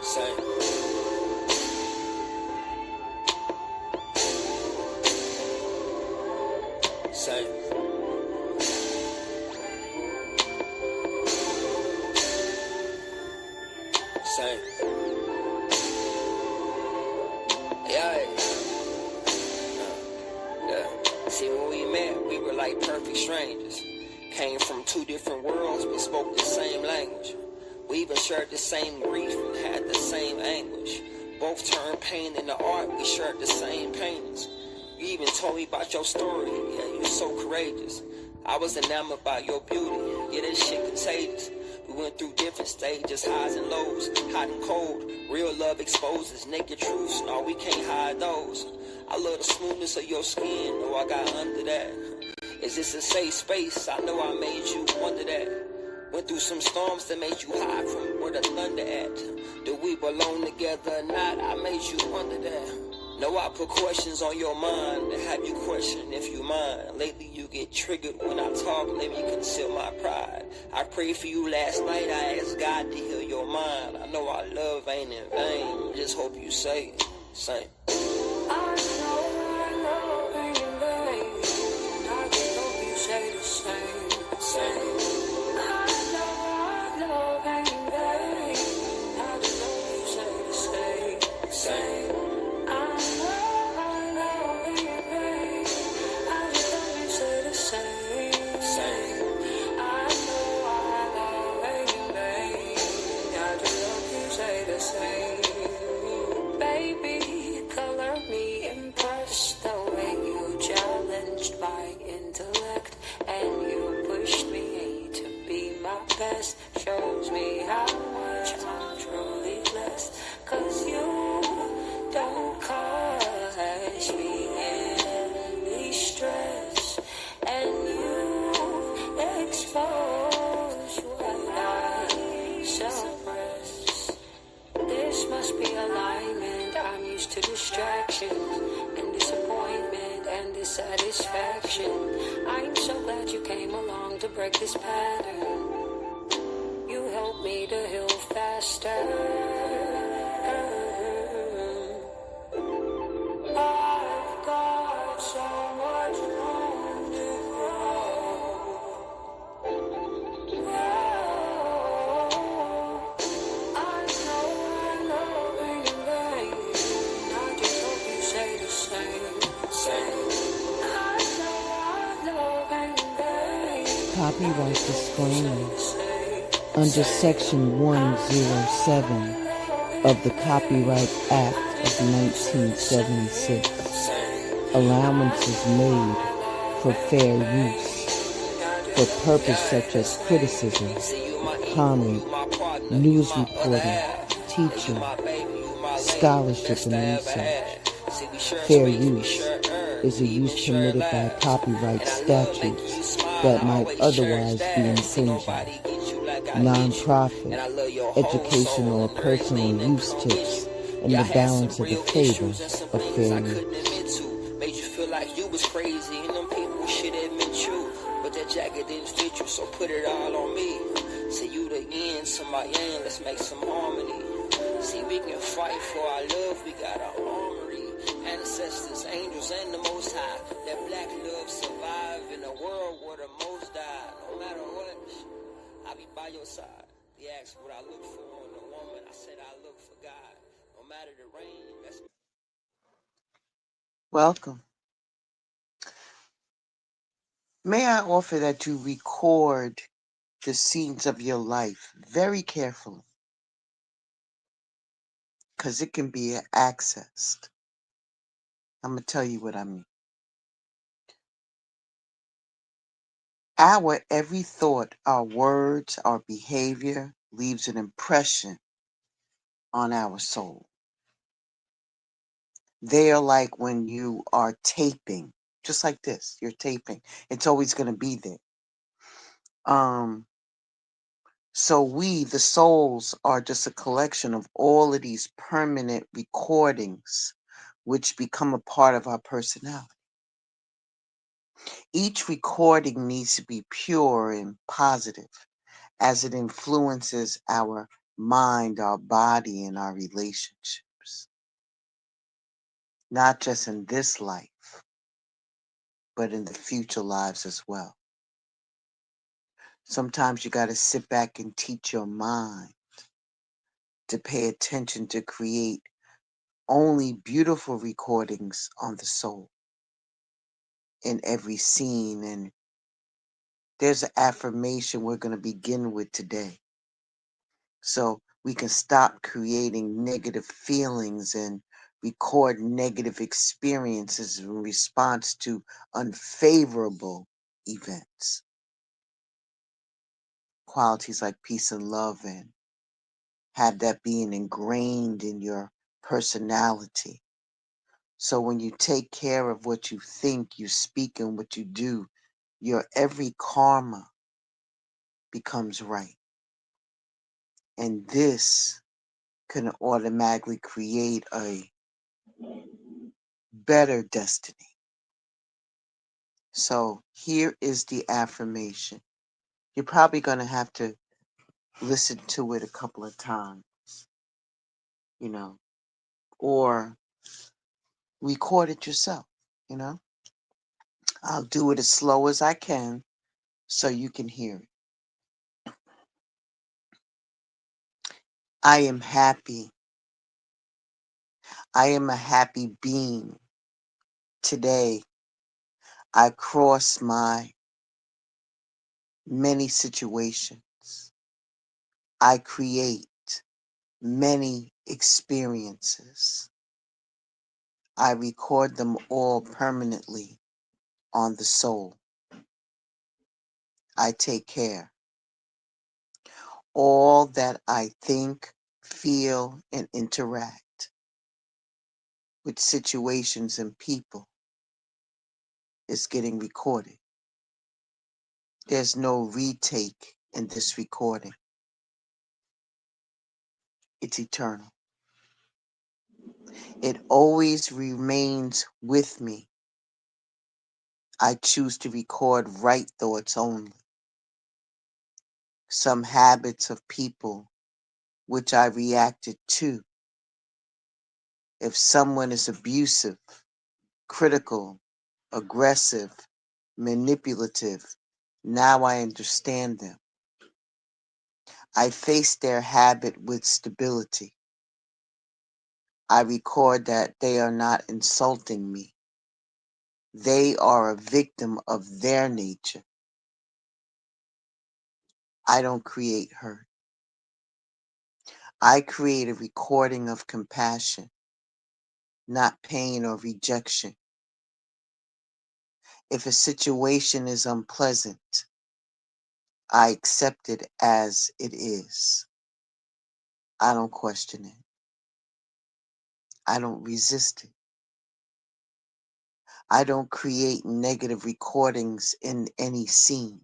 Same. Same. Same. Yeah. See, when we met, we were like perfect strangers. Came from two different worlds, but spoke the same language. We even shared the same grief and had the same anguish. Both turned pain into art, we shared the same paintings. You even told me about your story, yeah, you're so courageous. I was enamored by your beauty, yeah, that shit contagious. We went through different stages, highs and lows, hot and cold. Real love exposes naked truths, no, we can't hide those. I love the smoothness of your skin, know I got under that. Is this a safe space? I know I made you wonder that. Went through some storms that made you hide from where the thunder at. Do we belong together or not? I made you wonder that. Know I put questions on your mind to have you question if you mind. Lately you get triggered when I talk, let me conceal my pride. I prayed for you last night, I asked God to heal your mind. I know our love ain't in vain, just hope you say same. I know our love ain't in vain, I just hope you say the same. Same. Shows me how much I'm truly blessed, 'cause you don't cause me any stress, and you expose what I suppress. This must be alignment, I'm used to distractions and disappointment and dissatisfaction. I'm so glad you came along to break this pattern. You help me to heal faster. I've got so much room to grow. I know our love ain't in vain, I just hope you say the same. I know our love ain't in vain. Copyright disclaimer. Under Section 107 of the Copyright Act of 1976, allowances made for fair use for purpose such as criticism, comment, news reporting, teaching, scholarship, and research. Fair use is a use permitted by copyright statutes that might otherwise be infringing. Non-profit, educational, or personal use tips, and the balance of the favor of fair use. Made you feel like you was crazy, and them people should admit you, but that jacket didn't fit you, so put it all on me. See you the yin to my yang, let's make some harmony. See, we can fight for our love, we got an armory. Ancestors, angels, and the Most High. Let black love survive in a world where the most die. No matter what, I'll be by your side. They asked what I look for in a woman. I said I look for God. No matter the rain, that's... Welcome. May I offer that you record the scenes of your life very carefully, because it can be accessed. I'm going to tell you what I mean. Our every thought, our words, our behavior leaves an impression on our soul. They are like when you are taping, just like this, you're taping. It's always going to be there. So we, the souls, are just a collection of all of these permanent recordings which become a part of our personality. Each recording needs to be pure and positive as it influences our mind, our body, and our relationships. Not just in this life, but in the future lives as well. Sometimes you got to sit back and teach your mind to pay attention to create only beautiful recordings on the soul in every scene. And there's an affirmation we're going to begin with today. So we can stop creating negative feelings and record negative experiences in response to unfavorable events. Qualities like peace and love, and have that being ingrained in your personality. So when you take care of what you think, you speak, and what you do, your every karma becomes right. And this can automatically create a better destiny. So here is the affirmation. You're probably going to have to listen to it a couple of times, you know, or record it yourself, you know. I'll do it as slow as I can so you can hear it. I am happy. I am a happy being. Today, I cross my many situations. I create many experiences. I record them all permanently on the soul. I take care. All that I think, feel, and interact with situations and people is getting recorded. There's no retake in this recording. It's eternal. It always remains with me. I choose to record right thoughts only. Some habits of people which I reacted to. If someone is abusive, critical, aggressive, manipulative, now I understand them. I face their habit with stability. I record that they are not insulting me. They are a victim of their nature. I don't create hurt. I create a recording of compassion, not pain or rejection. If a situation is unpleasant, I accept it as it is. I don't question it. I don't resist it. I don't create negative recordings in any scene.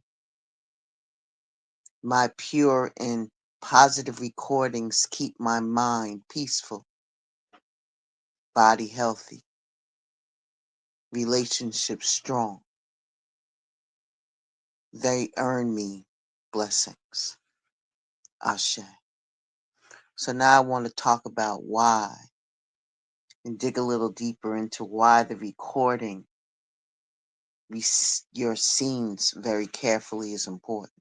My pure and positive recordings keep my mind peaceful, body healthy, relationships strong. They earn me blessings. Ashe. So now I want to talk about why and dig a little deeper into why the recording your scenes very carefully is important.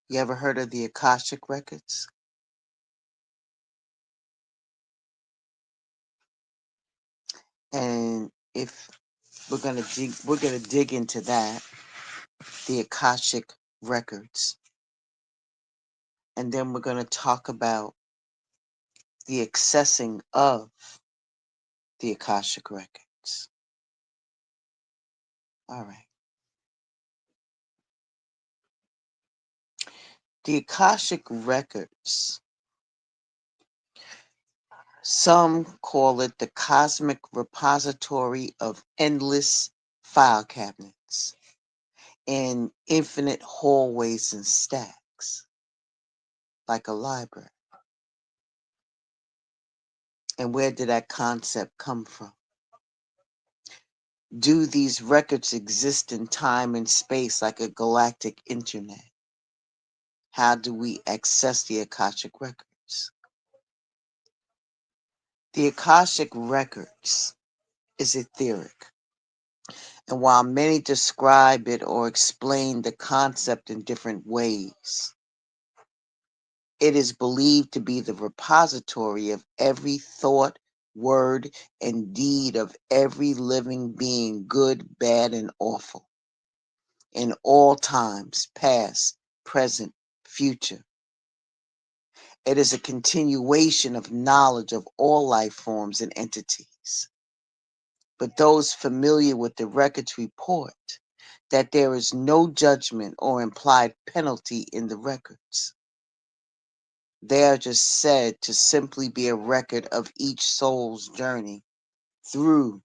You ever heard of the Akashic Records? And if we're gonna dig into that, the Akashic Records, and then we're gonna talk about the accessing of the Akashic Records. All right. The Akashic Records, some call it the cosmic repository of endless file cabinets in infinite hallways and stacks, like a library. And where did that concept come from? Do these records exist in time and space like a galactic internet? How do we access the Akashic Records? The Akashic Records is etheric, and while many describe it or explain the concept in different ways, it is believed to be the repository of every thought, word, and deed of every living being, good, bad, and awful, in all times, past, present, future. It is a continuation of knowledge of all life forms and entities. But those familiar with the records report that there is no judgment or implied penalty in the records. They are just said to simply be a record of each soul's journey through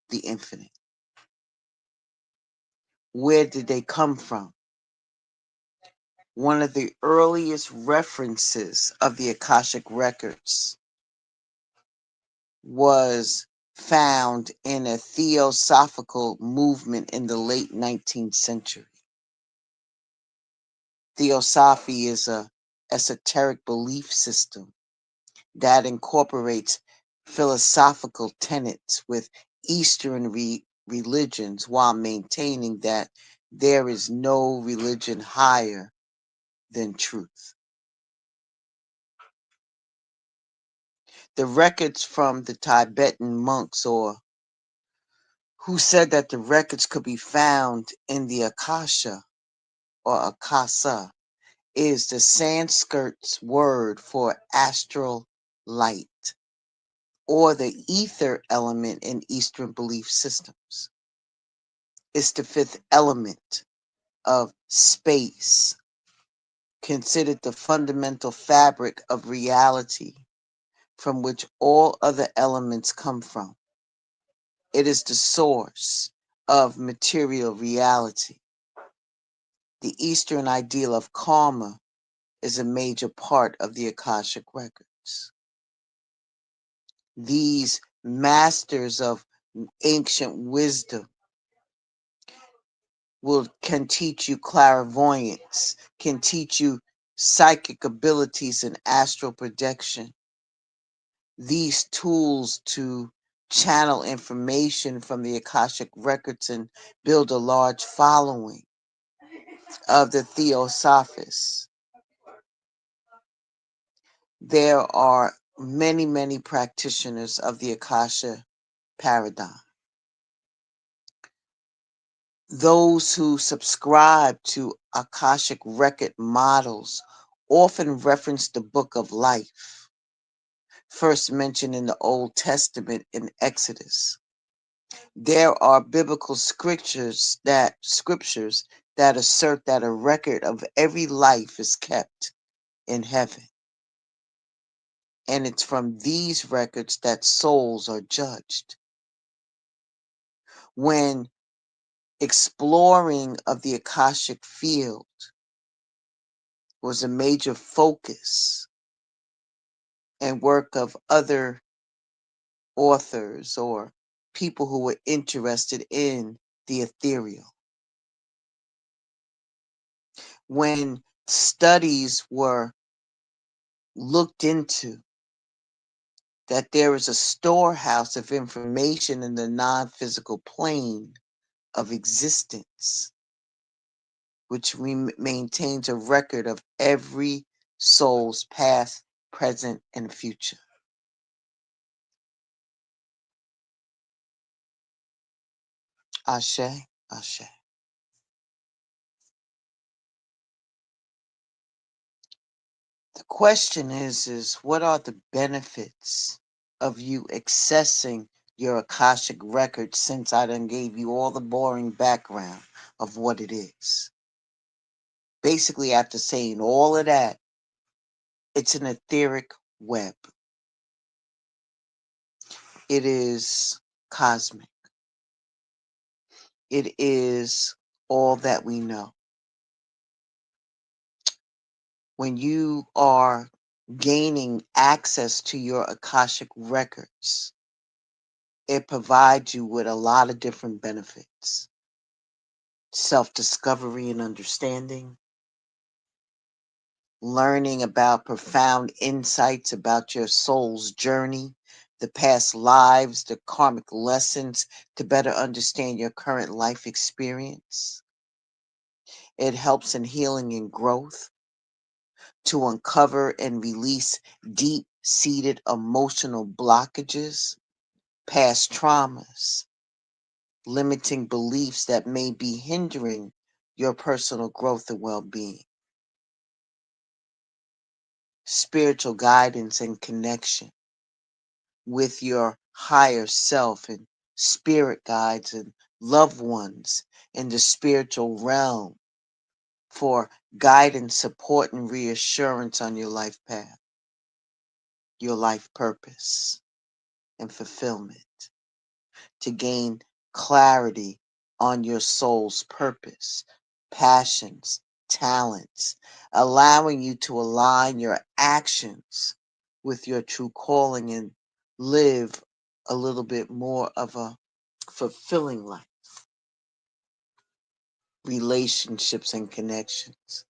the infinite. Where did they come from? One of the earliest references of the Akashic Records was found in a theosophical movement in the late 19th century. Theosophy is a esoteric belief system that incorporates philosophical tenets with Eastern religions while maintaining that there is no religion higher than truth. The records from the Tibetan monks or who said that the records could be found in the Akasha or Akasa is the Sanskrit word for astral light or the ether element in Eastern belief systems. It's the fifth element of space, considered the fundamental fabric of reality from which all other elements come from. It is the source of material reality. The Eastern ideal of karma is a major part of the Akashic Records. These masters of ancient wisdom can teach you clairvoyance, can teach you psychic abilities and astral projection. These tools to channel information from the Akashic Records and build a large following of the Theosophists. There are many, many practitioners of the Akasha paradigm. Those who subscribe to Akashic record models often reference the book of life, first mentioned in the Old Testament in Exodus. There are biblical scriptures that assert that a record of every life is kept in heaven. And it's from these records that souls are judged. When exploring of the Akashic field was a major focus and work of other authors or people who were interested in the ethereal. When studies were looked into, that there is a storehouse of information in the non-physical plane of existence, which maintains a record of every soul's past, present, and future. Ashe, Ashe. The question is what are the benefits of you accessing your Akashic record since I done gave you all the boring background of what it is? Basically, after saying all of that, it's an etheric web. It is cosmic. It is all that we know. When you are gaining access to your Akashic records, it provides you with a lot of different benefits. Self-discovery and understanding, learning about profound insights about your soul's journey, the past lives, the karmic lessons to better understand your current life experience. It helps in healing and growth to uncover and release deep seated emotional blockages, past traumas, limiting beliefs that may be hindering your personal growth and well being. Spiritual guidance and connection with your higher self and spirit guides and loved ones in the spiritual realm for guidance, support, and reassurance on your life path, your life purpose, and fulfillment, to gain clarity on your soul's purpose, passions, talents, allowing you to align your actions with your true calling and live a little bit more of a fulfilling life, relationships and connections,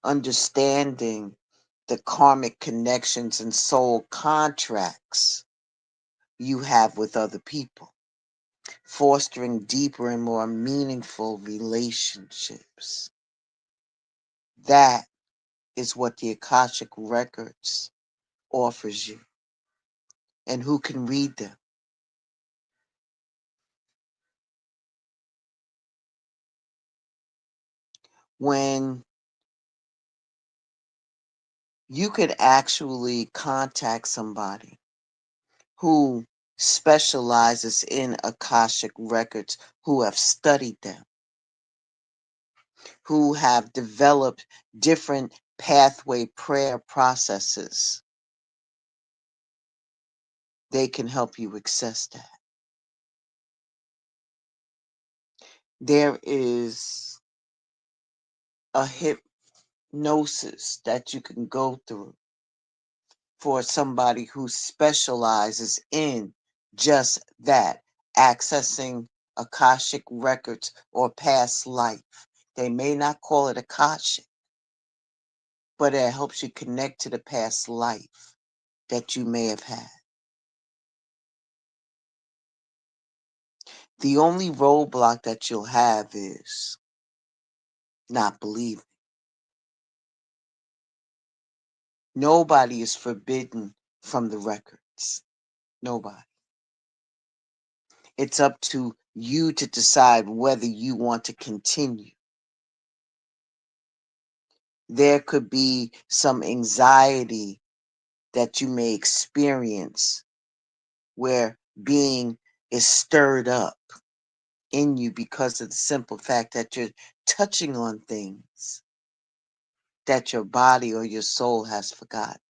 understanding the karmic connections and soul contracts you have with other people, fostering deeper and more meaningful relationships. That is what the Akashic Records offers you. And who can read them? When you could actually contact somebody who specializes in Akashic Records, who have studied them, who have developed different pathway prayer processes, they can help you access that. There is a hypnosis that you can go through for somebody who specializes in just that, accessing Akashic records or past life. They may not call it Akashic, but it helps you connect to the past life that you may have had. The only roadblock that you'll have is not believing. Nobody is forbidden from the records. Nobody. It's up to you to decide whether you want to continue. There could be some anxiety that you may experience where being is stirred up in you because of the simple fact that you're touching on things that your body or your soul has forgotten.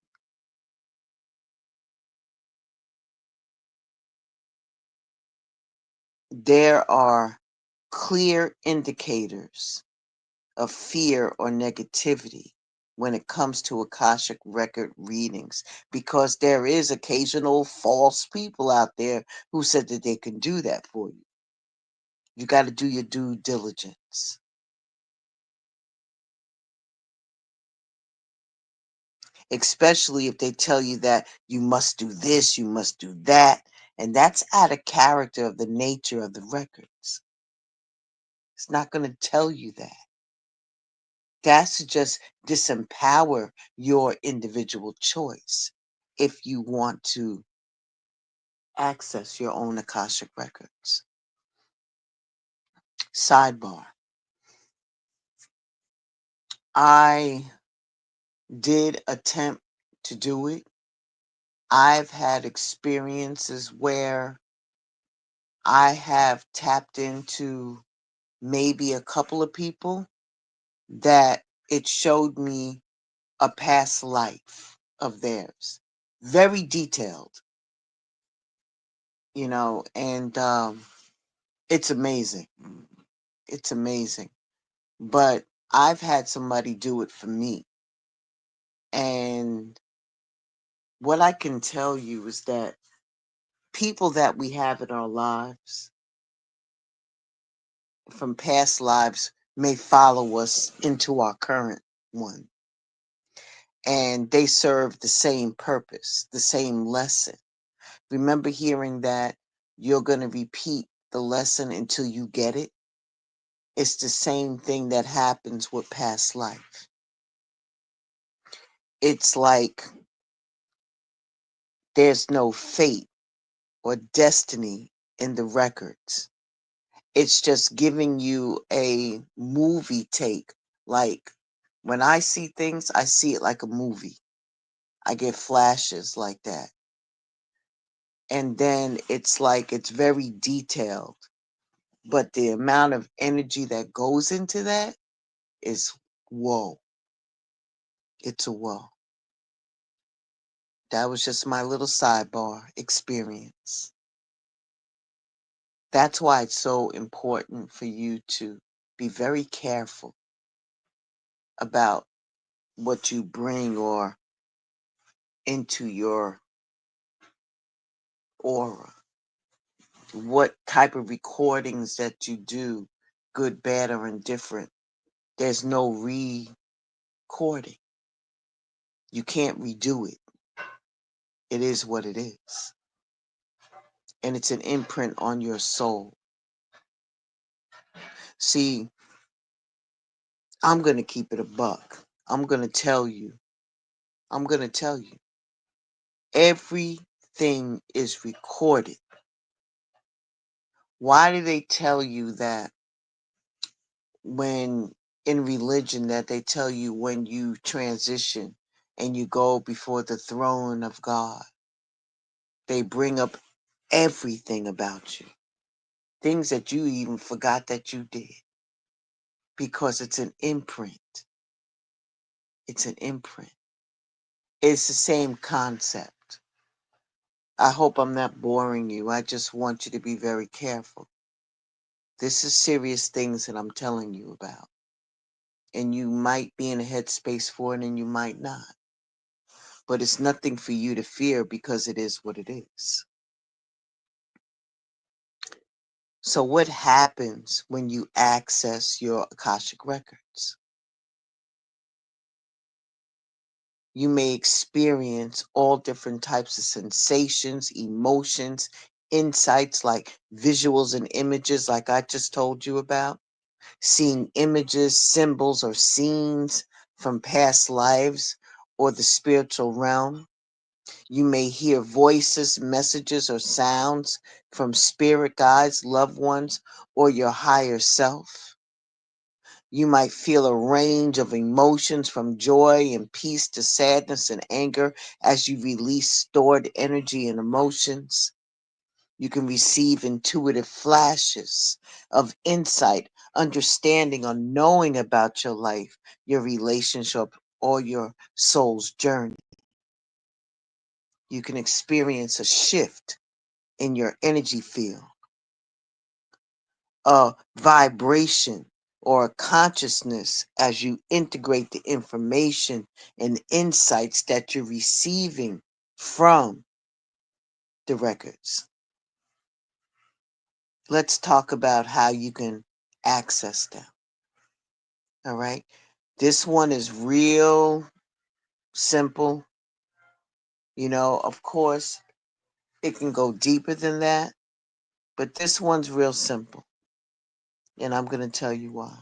There are clear indicators of fear or negativity when it comes to Akashic record readings, because there is occasional false people out there who said that they can do that for you. You got to do your due diligence, especially if they tell you that you must do this, you must do that, and that's out of character of the nature of the records. It's not going to tell you that. That's to just disempower your individual choice if you want to access your own Akashic records. Sidebar. I did attempt to do it. I've had experiences where I have tapped into maybe a couple of people that it showed me a past life of theirs. Very detailed, and it's amazing. It's amazing. But I've had somebody do it for me. And what I can tell you is that people that we have in our lives from past lives may follow us into our current. one. And they serve the same purpose, the same lesson. Remember hearing that you're going to repeat the lesson until you get it? It's the same thing that happens with past life. It's like there's no fate or destiny in the records. It's just giving you a movie take. Like when I see things, I see it like a movie. I get flashes like that. And then it's like it's very detailed. But the amount of energy that goes into that is whoa. It's a whoa. That was just my little sidebar experience. That's why it's so important for you to be very careful about what you bring or into your aura, what type of recordings that you do, good, bad, or indifferent. There's no recording. You can't redo it. It is what it is. And it's an imprint on your soul. See, I'm going to keep it a buck. I'm going to tell you. Everything is recorded. Why do they tell you that when in religion that they tell you when you transition and you go before the throne of God, they bring up everything about you, things that you even forgot that you did, because it's an imprint. It's an imprint. It's the same concept. I hope I'm not boring you. I just want you to be very careful. This is serious things that I'm telling you about. And you might be in a headspace for it and you might not. But it's nothing for you to fear because it is what it is. So what happens when you access your Akashic Records? You may experience all different types of sensations, emotions, insights like visuals and images like I just told you about. Seeing images, symbols, or scenes from past lives or the spiritual realm. You may hear voices, messages, or sounds from spirit guides, loved ones, or your higher self. You might feel a range of emotions from joy and peace to sadness and anger as you release stored energy and emotions. You can receive intuitive flashes of insight, understanding, or knowing about your life, your relationship, or your soul's journey. You can experience a shift in your energy field, a vibration or a consciousness as you integrate the information and insights that you're receiving from the records. Let's talk about how you can access them. All right. This one is real simple. Of course, it can go deeper than that, but this one's real simple. And I'm going to tell you why.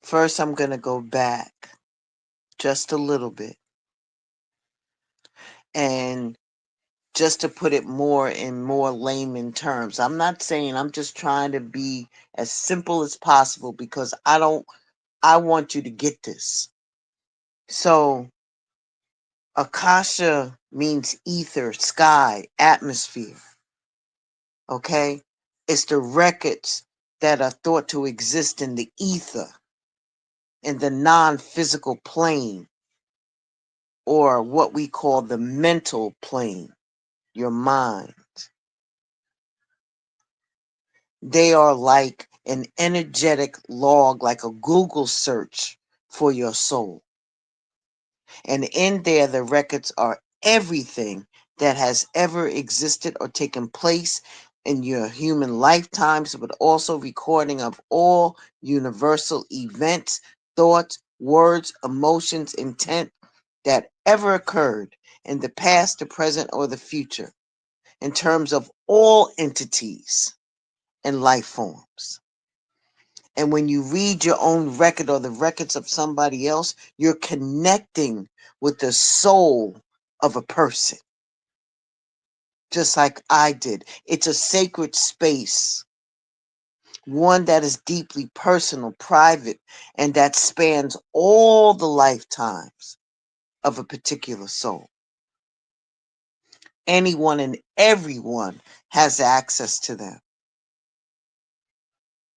First, I'm going to go back just a little bit. And just to put it more in more layman terms, I'm not saying, I'm just trying to be as simple as possible because I want you to get this. So, Akasha means ether, sky, atmosphere. Okay? It's the records that are thought to exist in the ether, in the non-physical plane, or what we call the mental plane, your mind. They are like an energetic log, like a Google search for your soul. And in there, the records are everything that has ever existed or taken place in your human lifetimes, but also recording of all universal events, thoughts, words, emotions, intent that ever occurred in the past, the present, or the future, in terms of all entities and life forms. And when you read your own record or the records of somebody else, you're connecting with the soul of a person, just like I did. It's a sacred space, one that is deeply personal, private, and that spans all the lifetimes of a particular soul. Anyone and everyone has access to them.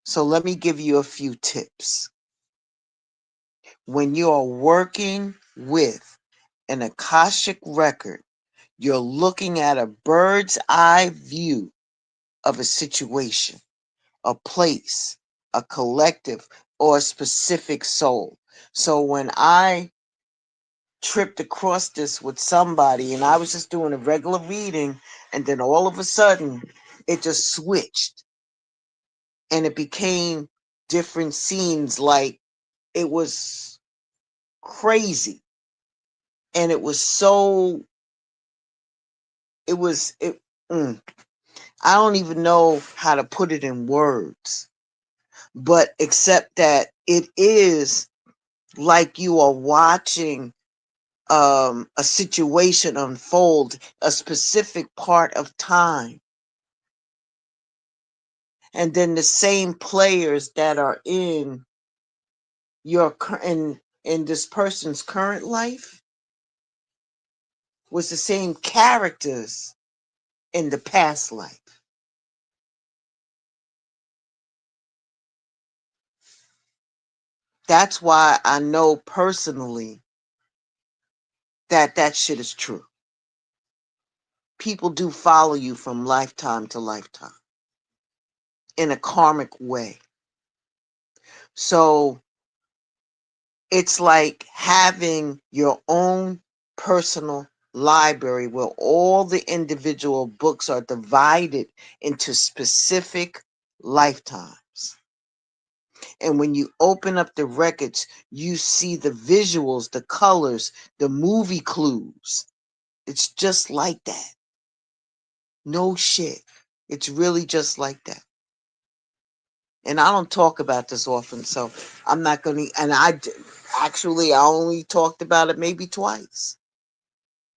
So let me give you a few tips. When you are working with an Akashic record, you're looking at a bird's eye view of a situation, a place, a collective, or a specific soul. So when I tripped across this with somebody and I was just doing a regular reading, and then all of a sudden it just switched and it became different scenes, like it was crazy. And it was so, it was, it, I don't even know how to put it in words, but except that it is like you are watching a situation unfold, a specific part of time. And then the same players that are in your in this person's current life was the same characters in the past life. That's why I know personally that that shit is true. People do follow you from lifetime to lifetime in a karmic way. So it's like having your own personal library where all the individual books are divided into specific lifetimes. And when you open up the records, you see the visuals, the colors, the movie clues. It's just like that. No shit. It's really just like that. And I don't talk about this often, so I'm not going to, and actually, I only talked about it maybe twice.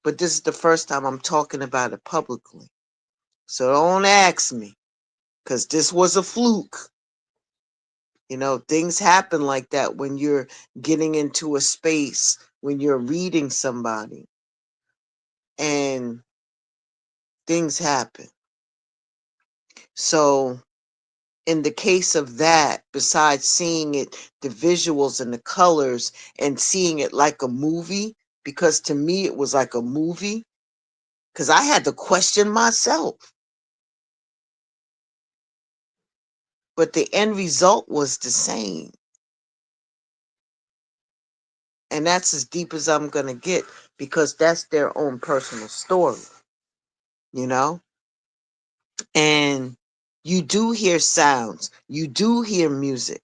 But this is the first time I'm talking about it publicly. So don't ask me, because this was a fluke. You know, things happen like that when you're getting into a space, when you're reading somebody, and things happen. So in the case of that, besides seeing it, the visuals and the colors, and seeing it like a movie, because to me it was like a movie, because I had to question myself. But the end result was the same. And that's as deep as I'm going to get, because that's their own personal story, you know? And you do hear sounds, you do hear music.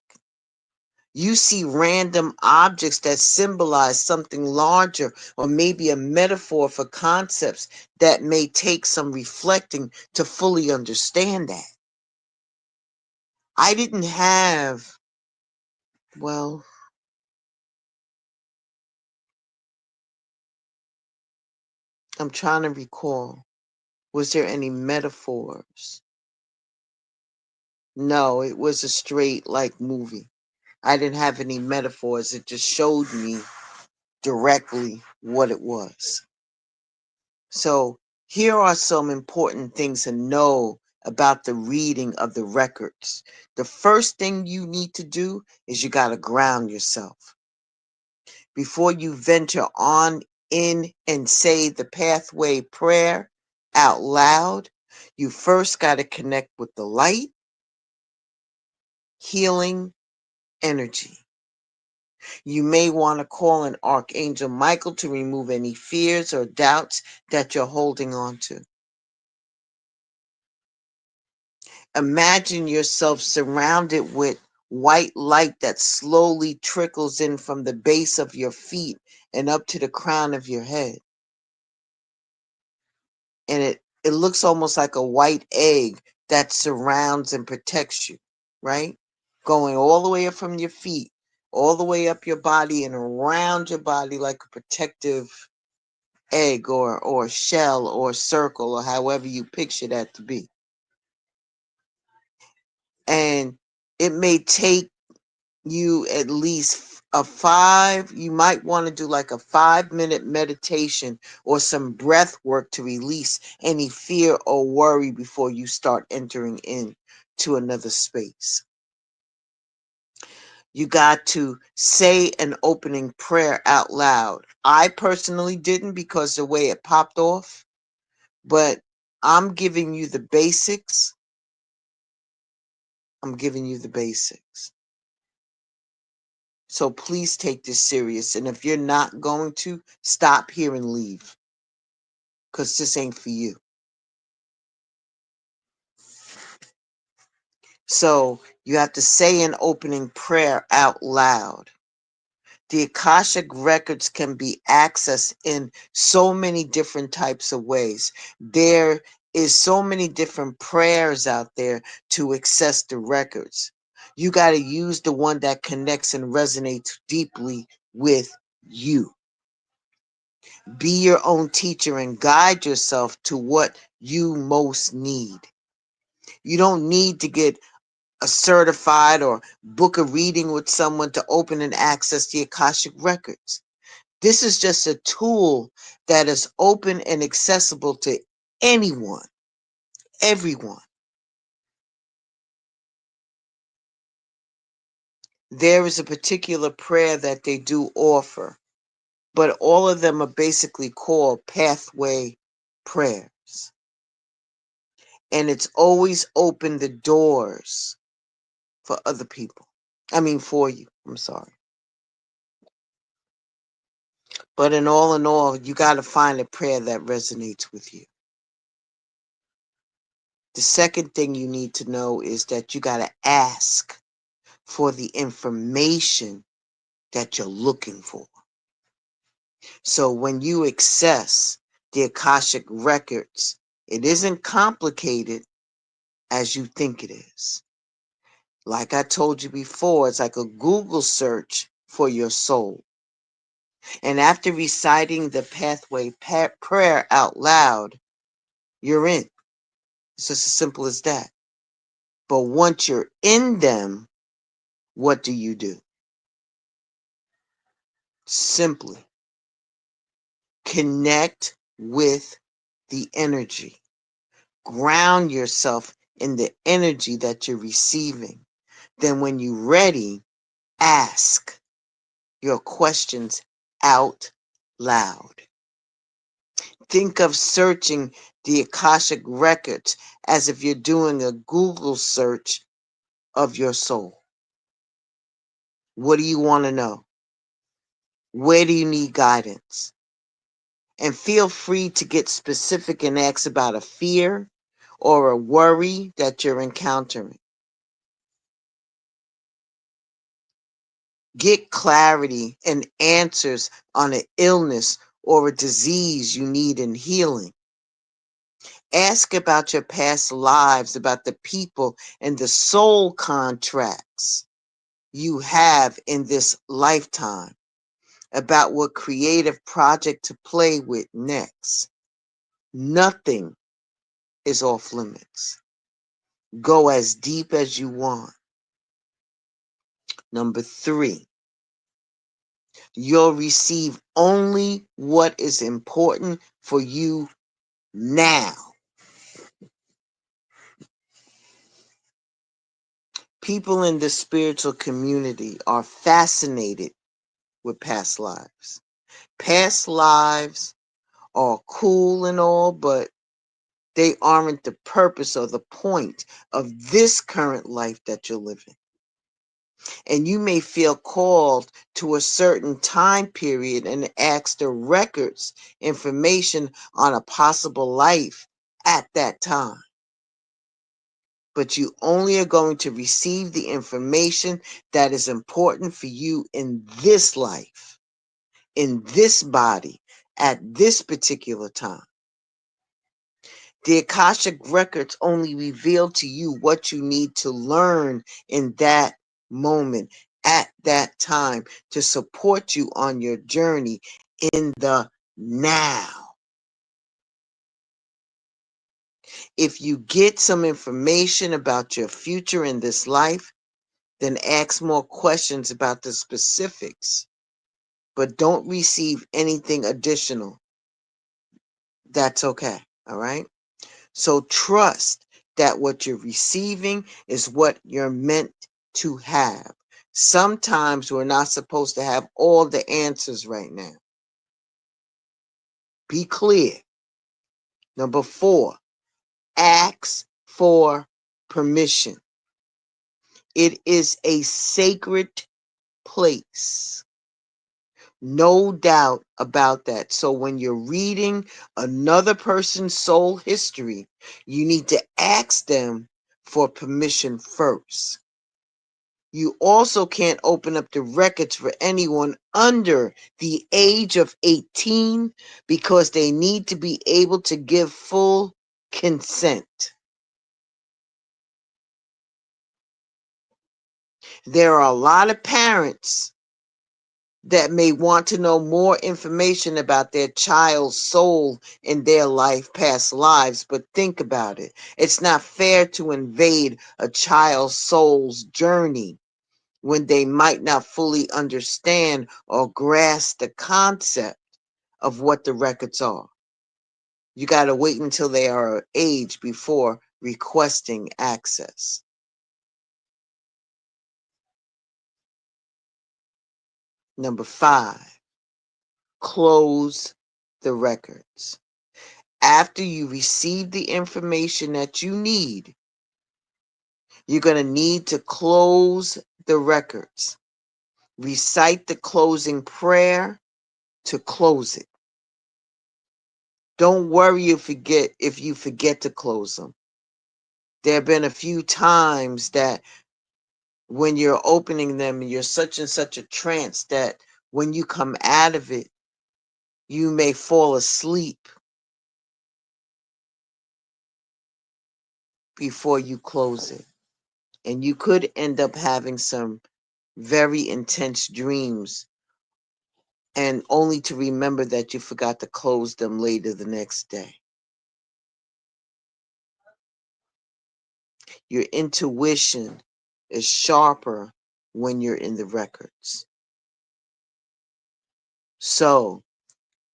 You see random objects that symbolize something larger, or maybe a metaphor for concepts that may take some reflecting to fully understand that. I didn't have, well, I'm trying to recall. Was there any metaphors? No, it was a straight like movie. I didn't have any metaphors. It just showed me directly what it was. So here are some important things to know about the reading of the records. The first thing you need to do is you got to ground yourself. Before you venture on in and say the pathway prayer out loud, you first got to connect with the light, healing energy. You may want to call an Archangel Michael to remove any fears or doubts that you're holding on to. Imagine yourself surrounded with white light that slowly trickles in from the base of your feet and up to the crown of your head. And it looks almost like a white egg that surrounds and protects you, right? Going all the way up from your feet, all the way up your body and around your body like a protective egg or shell or circle or however you picture that to be. And it may take you at least you might want to do like a 5-minute meditation or some breath work to release any fear or worry before you start entering into another space. You got to say an opening prayer out loud. I personally didn't because the way it popped off, but I'm giving you the basics. I'm giving you the basics. So please take this serious. And if you're not going to, stop here and leave. Because this ain't for you. So you have to say an opening prayer out loud. The Akashic Records can be accessed in so many different types of ways. There is so many different prayers out there to access the records. You got to use the one that connects and resonates deeply with you. Be your own teacher and guide yourself to what you most need. You don't need to get a certified or book a reading with someone to open and access the Akashic Records. This is just a tool that is open and accessible to anyone, everyone. There is a particular prayer that they do offer, but all of them are basically called pathway prayers. And it's always opened the doors for other people. For you. I'm sorry. But in all, you got to find a prayer that resonates with you. The second thing you need to know is that you got to ask for the information that you're looking for. So when you access the Akashic Records, it isn't complicated as you think it is. Like I told you before, it's like a Google search for your soul. And after reciting the pathway prayer out loud, you're in. It's just as simple as that. But once you're in them, what do? Simply connect with the energy. Ground yourself in the energy that you're receiving. Then when you're ready, ask your questions out loud. Think of searching the Akashic Records as if you're doing a Google search of your soul. What do you want to know? Where do you need guidance? And feel free to get specific and ask about a fear or a worry that you're encountering. Get clarity and answers on an illness or a disease you need in healing. Ask about your past lives, about the people and the soul contracts you have in this lifetime, about what creative project to play with next. Nothing is off limits. Go as deep as you want. Number 3, you'll receive only what is important for you now. People in the spiritual community are fascinated with past lives. Past lives are cool and all, but they aren't the purpose or the point of this current life that you're living. And you may feel called to a certain time period and ask the records information on a possible life at that time. but you only are going to receive the information that is important for you in this life, in this body, at this particular time. The Akashic Records only reveal to you what you need to learn in that moment, at that time, to support you on your journey in the now. If you get some information about your future in this life, then ask more questions about the specifics, but don't receive anything additional. That's okay, all right? So trust that what you're receiving is what you're meant to have. Sometimes we're not supposed to have all the answers right now. Be clear. Number 4, ask for permission. It is a sacred place. No doubt about that. So when you're reading another person's soul history, you need to ask them for permission first. You also can't open up the records for anyone under the age of 18 because they need to be able to give full consent. There are a lot of parents that may want to know more information about their child's soul in their past lives, but think about it. It's not fair to invade a child's soul's journey when they might not fully understand or grasp the concept of what the records are. You got to wait until they are of age before requesting access. Number 5, close the records. After you receive the information that you need, you're going to need to close the records. Recite the closing prayer to close it. Don't worry if you forget to close them. There have been a few times that when you're opening them, you're such in such a trance that when you come out of it, you may fall asleep before you close it. And you could end up having some very intense dreams, and only to remember that you forgot to close them later the next day. Your intuition is sharper when you're in the records. So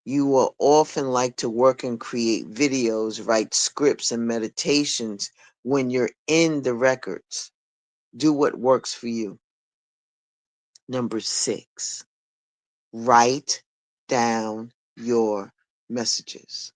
you will often like to work and create videos, write scripts and meditations when you're in the records. Do what works for you. Number 6, write down your messages.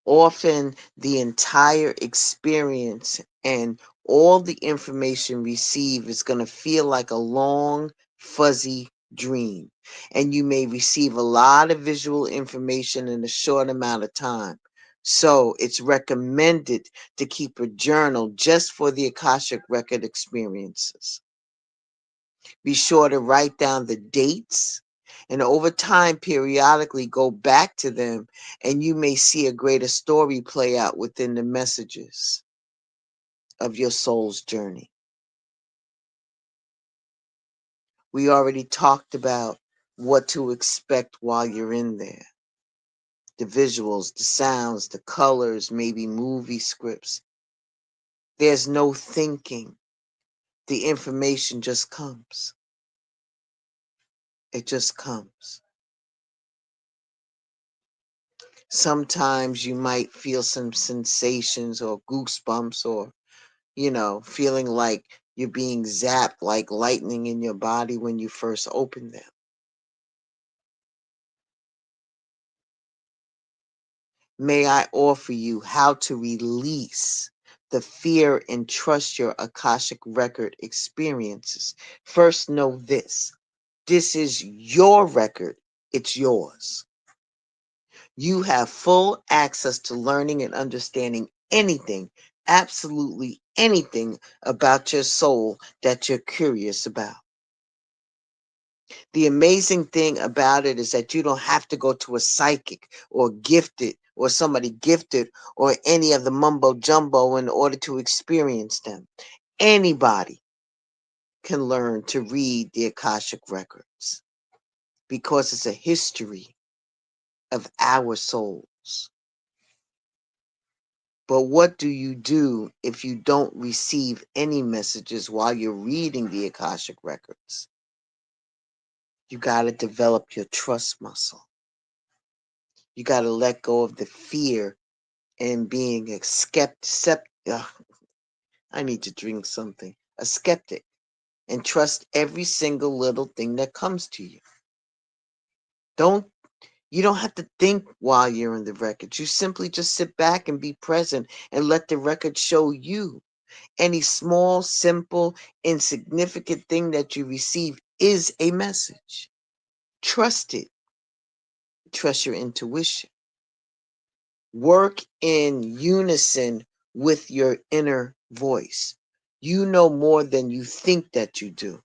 Often the entire experience and all the information received is going to feel like a long, fuzzy dream. And you may receive a lot of visual information in a short amount of time. So it's recommended to keep a journal just for the Akashic Record experiences. Be sure to write down the dates, and over time, periodically go back to them, and you may see a greater story play out within the messages of your soul's journey. We already talked about what to expect while you're in there. The visuals, the sounds, the colors, maybe movie scripts. There's no thinking. The information just comes. It just comes. Sometimes you might feel some sensations or goosebumps or, feeling like you're being zapped like lightning in your body when you first open them. May I offer you how to release the fear and trust your Akashic Record experiences. First, know this. This is your record. It's yours. You have full access to learning and understanding anything absolutely anything about your soul that you're curious about. The amazing thing about it is that you don't have to go to a psychic or gifted or somebody gifted or any of the mumbo jumbo in order to experience them. Anybody can learn to read the Akashic Records because it's a history of our souls. But what do you do if you don't receive any messages while you're reading the Akashic Records? You got to develop your trust muscle. You got to let go of the fear and being a skeptic. I need to drink something. A skeptic. And trust every single little thing that comes to you. You don't have to think while you're in the records. You simply just sit back and be present and let the record show you. Any small, simple, insignificant thing that you receive is a message. Trust it. Trust your intuition. Work in unison with your inner voice. You know more than you think that you do.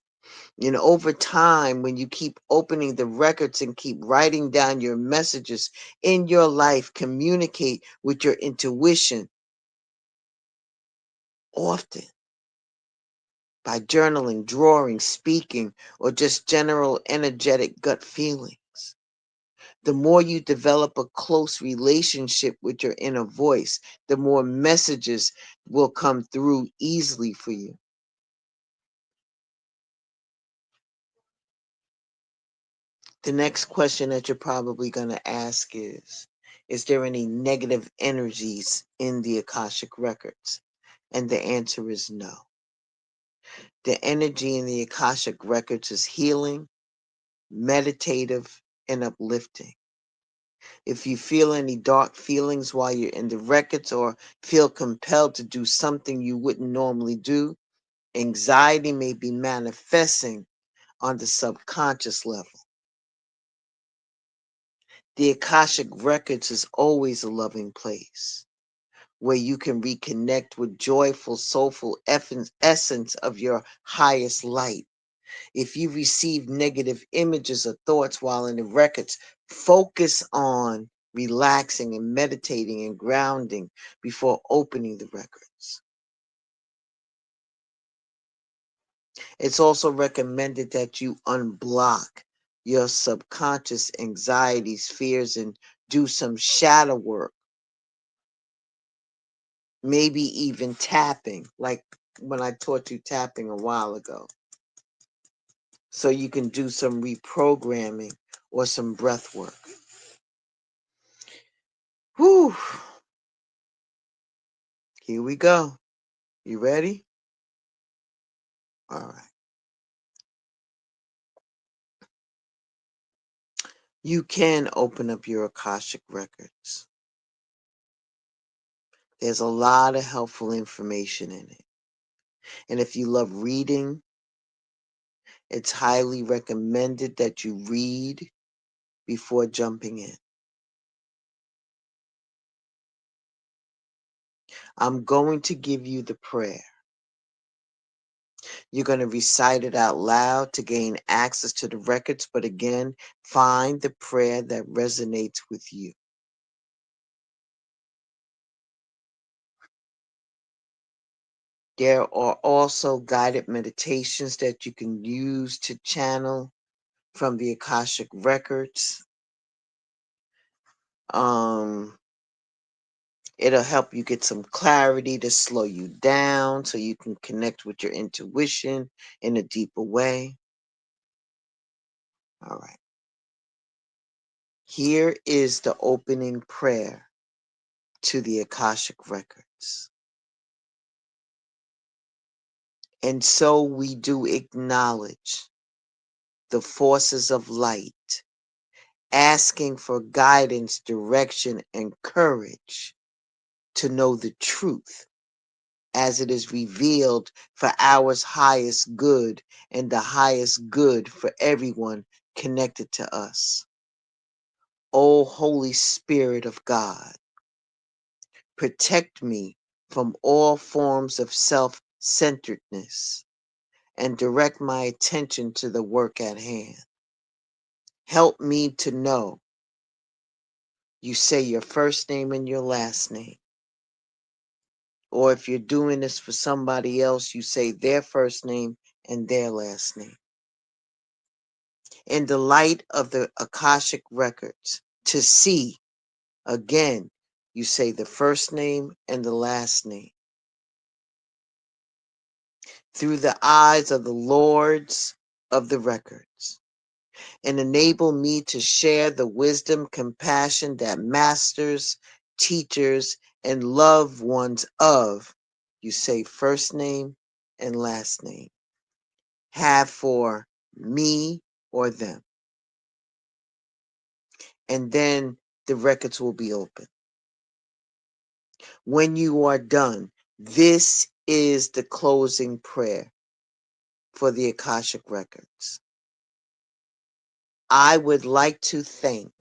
And over time, when you keep opening the records and keep writing down your messages in your life, communicate with your intuition often by journaling, drawing, speaking, or just general energetic gut feelings. The more you develop a close relationship with your inner voice, the more messages will come through easily for you. The next question that you're probably going to ask is there any negative energies in the Akashic Records? And the answer is no. The energy in the Akashic Records is healing, meditative, and uplifting. If you feel any dark feelings while you're in the records or feel compelled to do something you wouldn't normally do, anxiety may be manifesting on the subconscious level. The Akashic Records is always a loving place where you can reconnect with joyful, soulful essence of your highest light. If you receive negative images or thoughts while in the records, focus on relaxing and meditating and grounding before opening the records. It's also recommended that you unblock your subconscious anxieties, fears, and do some shadow work, maybe even tapping, like when I taught you tapping a while ago. So you can do some reprogramming or some breath work. Whew. Here we go. You ready? All right. You can open up your Akashic Records. There's a lot of helpful information in it. And if you love reading, it's highly recommended that you read before jumping in. I'm going to give you the prayer. You're going to recite it out loud to gain access to the records, but again, find the prayer that resonates with you. There are also guided meditations that you can use to channel from the Akashic Records. It'll help you get some clarity to slow you down so you can connect with your intuition in a deeper way. All right. Here is the opening prayer to the Akashic Records. And so we do acknowledge the forces of light, asking for guidance, direction, and courage to know the truth as it is revealed for our highest good and the highest good for everyone connected to us. O Holy Spirit of God, protect me from all forms of self-centeredness and direct my attention to the work at hand. Help me to know you say your first name and your last name. Or if you're doing this for somebody else, you say their first name and their last name. In the light of the Akashic Records, to see, again, you say the first name and the last name. Through the eyes of the Lords of the Records, and enable me to share the wisdom, compassion that masters, teachers, and loved ones of, you say first name and last name, have for me or them. And then the records will be open. When you are done, this is the closing prayer for the Akashic Records. I would like to thank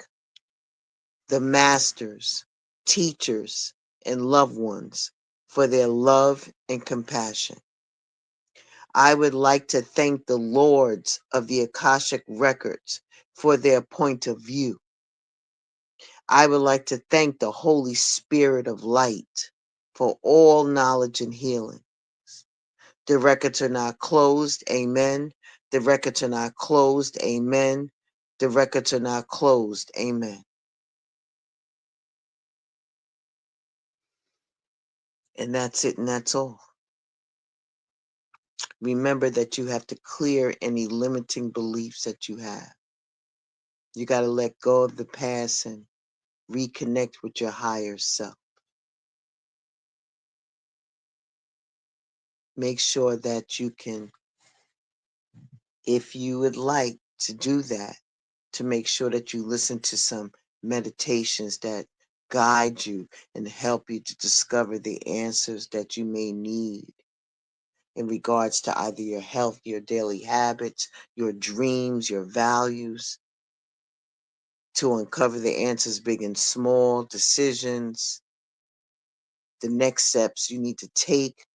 the masters, teachers, and loved ones for their love and compassion. I would like to thank the Lords of the Akashic Records for their point of view. I would like to thank the Holy Spirit of Light for all knowledge and healing. The records are now closed. Amen. The records are now closed. Amen. The records are now closed. Amen. And that's it, and that's all. Remember that you have to clear any limiting beliefs that you have. You got to let go of the past and reconnect with your higher self. Make sure that you can, if you would like to do that, to make sure that you listen to some meditations that guide you and help you to discover the answers that you may need in regards to either your health, your daily habits, your dreams, your values, to uncover the answers big and small, decisions, the next steps you need to take,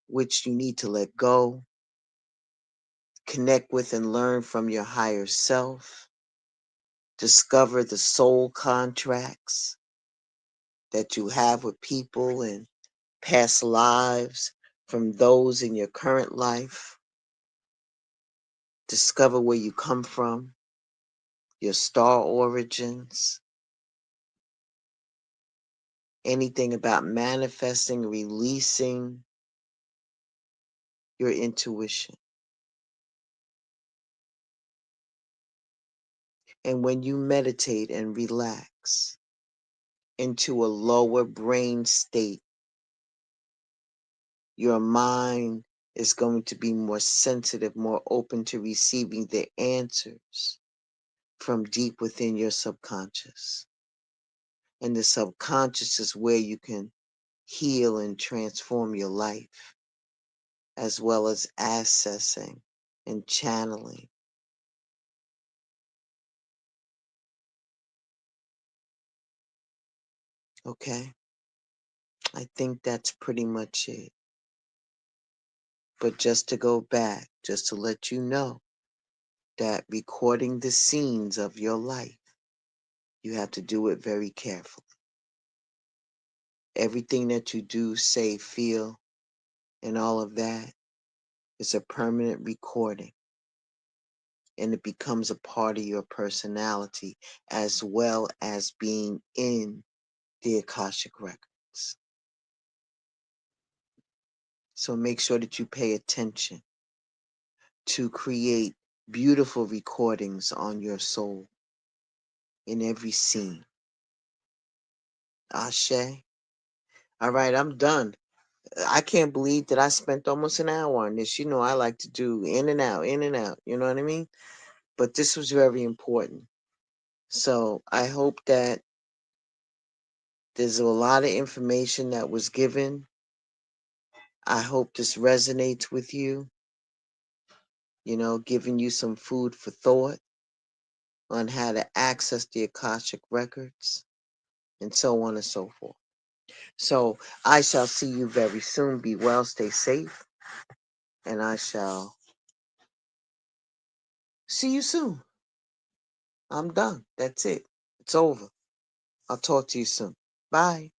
which you need to let go, connect with and learn from your higher self, discover the soul contracts that you have with people and past lives from those in your current life, discover where you come from, your star origins, anything about manifesting, releasing your intuition. And when you meditate and relax into a lower brain state, your mind is going to be more sensitive, more open to receiving the answers from deep within your subconscious. And the subconscious is where you can heal and transform your life, as well as accessing and channeling. Okay? I think that's pretty much it. But just to go back, just to let you know that recording the scenes of your life, you have to do it very carefully. Everything that you do, say, feel, and all of that is a permanent recording. And it becomes a part of your personality as well as being in the Akashic Records. So make sure that you pay attention to create beautiful recordings on your soul in every scene. Ashe. All right, I'm done. I can't believe that I spent almost an hour on this. You know, I like to do in and out, in and out. You know what I mean? But this was very important. So I hope that there's a lot of information that was given. I hope this resonates with you, giving you some food for thought on how to access the Akashic Records and so on and so forth. So I shall see you very soon. Be well, stay safe, and I shall see you soon. I'm done. That's it. It's over. I'll talk to you soon. Bye.